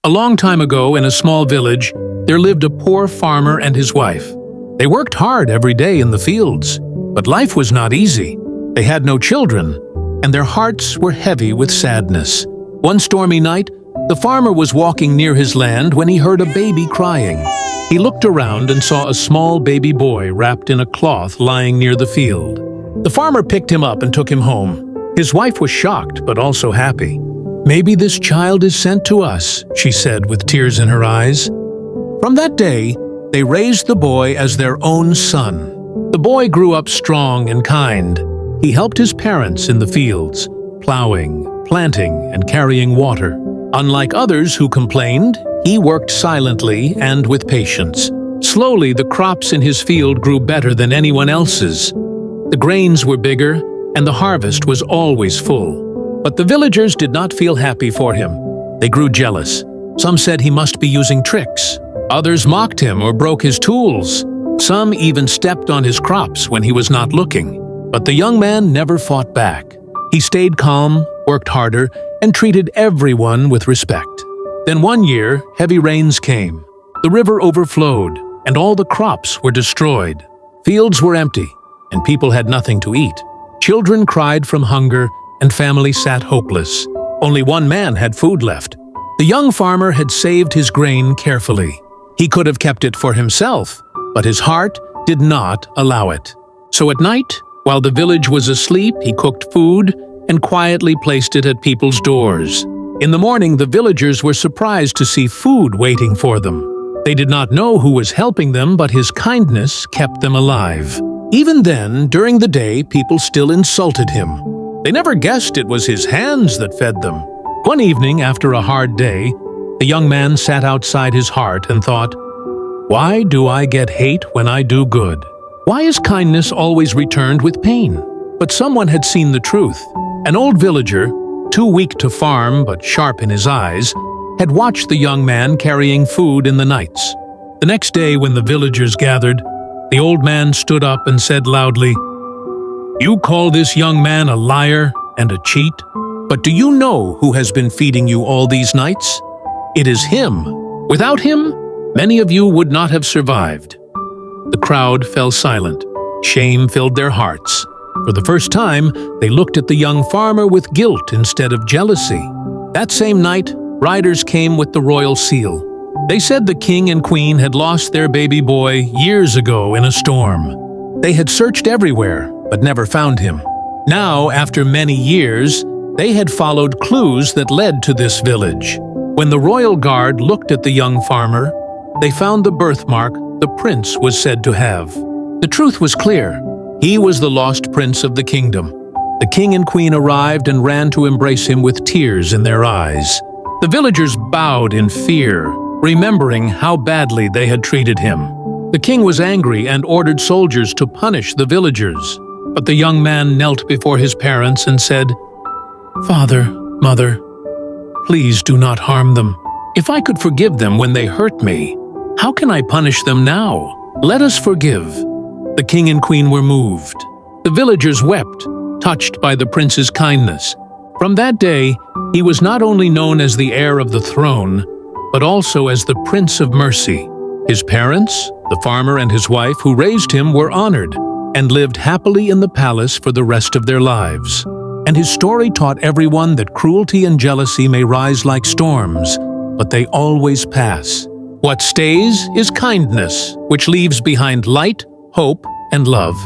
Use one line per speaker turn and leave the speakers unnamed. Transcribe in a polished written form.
A long time ago, in a small village, there lived a poor farmer and his wife. They worked hard every day in the fields, but life was not easy. They had no children, and their hearts were heavy with sadness. One stormy night, the farmer was walking near his land when he heard a baby crying. He looked around and saw a small baby boy wrapped in a cloth lying near the field. The farmer picked him up and took him home. His wife was shocked, but also happy. "Maybe this child is sent to us," she said with tears in her eyes. From that day, they raised the boy as their own son. The boy grew up strong and kind. He helped his parents in the fields, plowing, planting, and carrying water. Unlike others who complained, he worked silently and with patience. Slowly, the crops in his field grew better than anyone else's. The grains were bigger, and the harvest was always full. But the villagers did not feel happy for him. They grew jealous. Some said he must be using tricks. Others mocked him or broke his tools. Some even stepped on his crops when he was not looking. But the young man never fought back. He stayed calm, worked harder, and treated everyone with respect. Then one year, heavy rains came. The river overflowed, and all the crops were destroyed. Fields were empty, and people had nothing to eat. Children cried from hunger, and families sat hopeless. Only one man had food left. The young farmer had saved his grain carefully. He could have kept it for himself, but his heart did not allow it. So at night, while the village was asleep, he cooked food and quietly placed it at people's doors. In the morning, the villagers were surprised to see food waiting for them. They did not know who was helping them, but his kindness kept them alive. Even then, during the day, people still insulted him. They never guessed it was his hands that fed them. One evening, after a hard day, the young man sat outside his heart and thought, "Why do I get hate when I do good? Why is kindness always returned with pain?" But someone had seen the truth. An old villager, too weak to farm but sharp in his eyes, had watched the young man carrying food in the nights. The next day, when the villagers gathered, the old man stood up and said loudly, "You call this young man a liar and a cheat? But do you know who has been feeding you all these nights? It is him. Without him, many of you would not have survived." The crowd fell silent. Shame filled their hearts. For the first time, they looked at the young farmer with guilt instead of jealousy. That same night, riders came with the royal seal. They said the king and queen had lost their baby boy years ago in a storm. They had searched everywhere, but never found him. Now, after many years, they had followed clues that led to this village. When the royal guard looked at the young farmer, they found the birthmark the prince was said to have. The truth was clear. He was the lost prince of the kingdom. The king and queen arrived and ran to embrace him with tears in their eyes. The villagers bowed in fear, remembering how badly they had treated him. The king was angry and ordered soldiers to punish the villagers. But the young man knelt before his parents and said, "Father, Mother, please do not harm them. If I could forgive them when they hurt me, how can I punish them now? Let us forgive." The king and queen were moved. The villagers wept, touched by the prince's kindness. From that day, he was not only known as the heir of the throne, but also as the Prince of Mercy. His parents, the farmer and his wife who raised him, were honored and lived happily in the palace for the rest of their lives. And his story taught everyone that cruelty and jealousy may rise like storms, but they always pass. What stays is kindness, which leaves behind light, hope, and love.